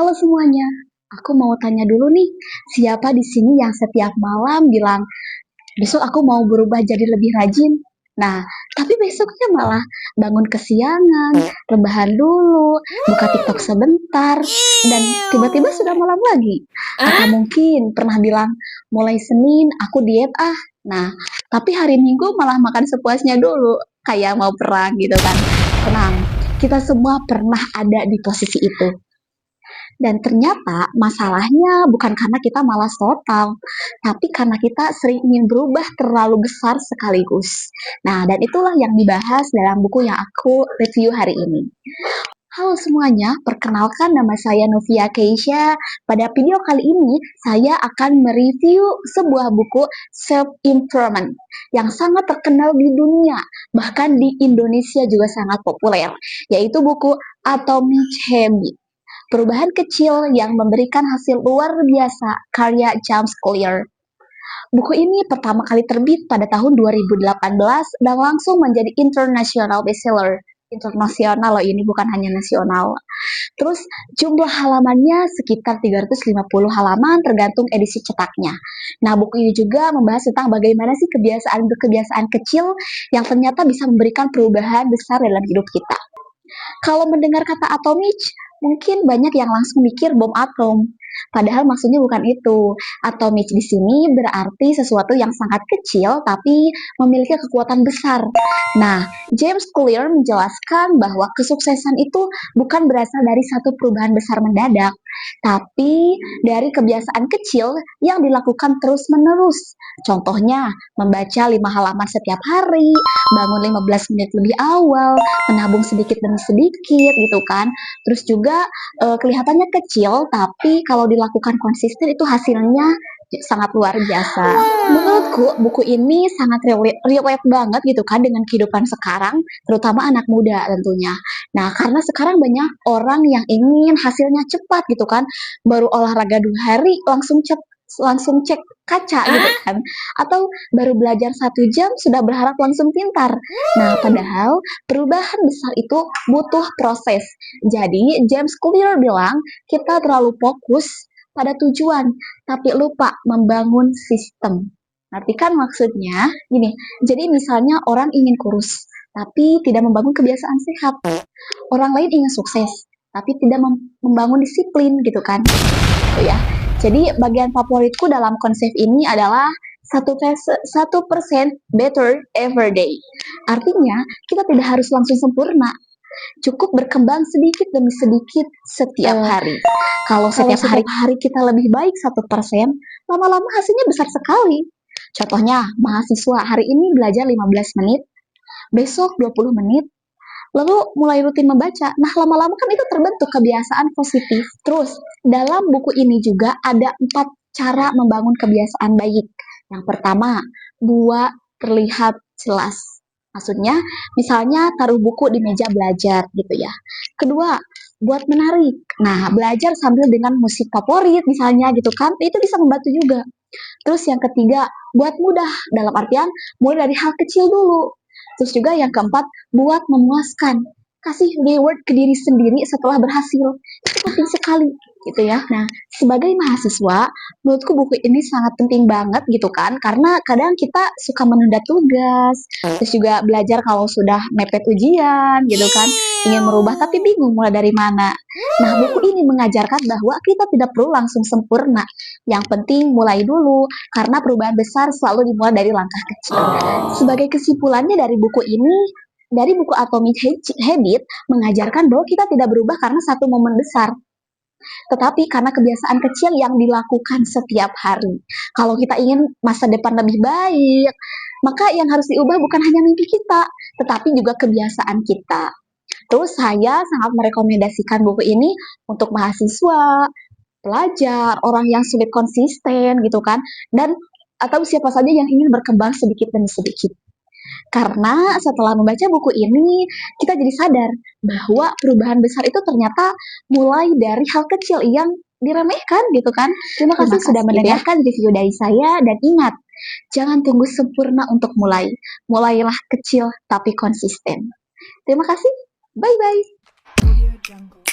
Halo semuanya, aku mau tanya dulu nih, siapa di sini yang setiap malam bilang, besok aku mau berubah jadi lebih rajin? Nah, tapi besoknya malah bangun kesiangan, rebahan dulu, buka TikTok sebentar, dan tiba-tiba sudah malam lagi. Atau mungkin pernah bilang, mulai Senin aku diet ah. Nah, tapi hari Minggu malah makan sepuasnya dulu, kayak mau perang gitu kan. Tenang, kita semua pernah ada di posisi itu. Dan ternyata masalahnya bukan karena kita malas total, tapi karena kita sering ingin berubah terlalu besar sekaligus. Nah, dan itulah yang dibahas dalam buku yang aku review hari ini. Halo semuanya, perkenalkan nama saya Novia Keisha. Pada video kali ini, saya akan mereview sebuah buku self-improvement yang sangat terkenal di dunia, bahkan di Indonesia juga sangat populer, yaitu buku Atomic Habits. Perubahan kecil yang memberikan hasil luar biasa, karya James Clear. Buku ini pertama kali terbit pada tahun 2018 dan langsung menjadi international bestseller. Internasional loh ini, bukan hanya nasional. Terus jumlah halamannya sekitar 350 halaman tergantung edisi cetaknya. Nah, buku ini juga membahas tentang bagaimana sih kebiasaan-kebiasaan kecil yang ternyata bisa memberikan perubahan besar dalam hidup kita. Kalau mendengar kata atomic, mungkin banyak yang langsung mikir bom atom. Padahal maksudnya bukan itu. Atomic di sini berarti sesuatu yang sangat kecil tapi memiliki kekuatan besar. Nah, James Clear menjelaskan bahwa kesuksesan itu bukan berasal dari satu perubahan besar mendadak, tapi dari kebiasaan kecil yang dilakukan terus-menerus. Contohnya, membaca 5 halaman setiap hari, bangun 15 menit lebih awal, menabung sedikit demi sedikit gitu kan. Terus juga kelihatannya kecil, tapi kalau dilakukan konsisten itu hasilnya sangat luar biasa. Menurutku buku ini sangat relate banget gitu kan dengan kehidupan sekarang, terutama anak muda tentunya. Nah, karena sekarang banyak orang yang ingin hasilnya cepat gitu kan, baru olahraga 2 hari langsung cek kaca gitu kan, atau baru belajar 1 jam sudah berharap langsung pintar. Nah, padahal perubahan besar itu butuh proses. Jadi James Clear bilang kita terlalu fokus pada tujuan, tapi lupa membangun sistem. Ngerti kan maksudnya? Gini, jadi misalnya orang ingin kurus, tapi tidak membangun kebiasaan sehat. Orang lain ingin sukses, tapi tidak membangun disiplin gitu kan. Gitu ya. Jadi bagian favoritku dalam konsep ini adalah 1% better every day. Artinya, kita tidak harus langsung sempurna. Cukup berkembang sedikit demi sedikit setiap hari. Kalau setiap hari kita lebih baik 1%, lama-lama hasilnya besar sekali. Contohnya, mahasiswa hari ini belajar 15 menit, besok 20 menit, lalu mulai rutin membaca. Nah, lama-lama kan itu terbentuk kebiasaan positif. Terus, dalam buku ini juga ada 4 cara membangun kebiasaan baik. Yang pertama, buat terlihat jelas. Maksudnya, misalnya taruh buku di meja belajar gitu ya. Kedua, buat menarik. Nah, belajar sambil dengan musik favorit misalnya gitu kan, itu bisa membantu juga. Terus yang ketiga, buat mudah. Dalam artian, mulai dari hal kecil dulu. Terus juga yang keempat, buat memuaskan. Kasih reward ke diri sendiri setelah berhasil. Itu penting sekali gitu ya. Nah, sebagai mahasiswa, menurutku buku ini sangat penting banget gitu kan. Karena kadang kita suka menunda tugas. Terus juga belajar kalau sudah mepet ujian gitu kan. Ingin merubah tapi bingung mulai dari mana. Nah, buku ini mengajarkan bahwa kita tidak perlu langsung sempurna. Yang penting mulai dulu. Karena perubahan besar selalu dimulai dari langkah kecil. Sebagai kesimpulannya dari buku ini, dari buku Atomic Habit mengajarkan bahwa kita tidak berubah karena satu momen besar, tetapi karena kebiasaan kecil yang dilakukan setiap hari. Kalau kita ingin masa depan lebih baik, maka yang harus diubah bukan hanya mimpi kita, tetapi juga kebiasaan kita. Terus saya sangat merekomendasikan buku ini untuk mahasiswa, pelajar, orang yang sulit konsisten gitu kan, dan atau siapa saja yang ingin berkembang sedikit demi sedikit. Karena setelah membaca buku ini, kita jadi sadar bahwa perubahan besar itu ternyata mulai dari hal kecil yang diremehkan gitu kan. Terima kasih sudah mendengarkan review dari saya dan ingat, jangan tunggu sempurna untuk mulai. Mulailah kecil tapi konsisten. Terima kasih. Bye-bye.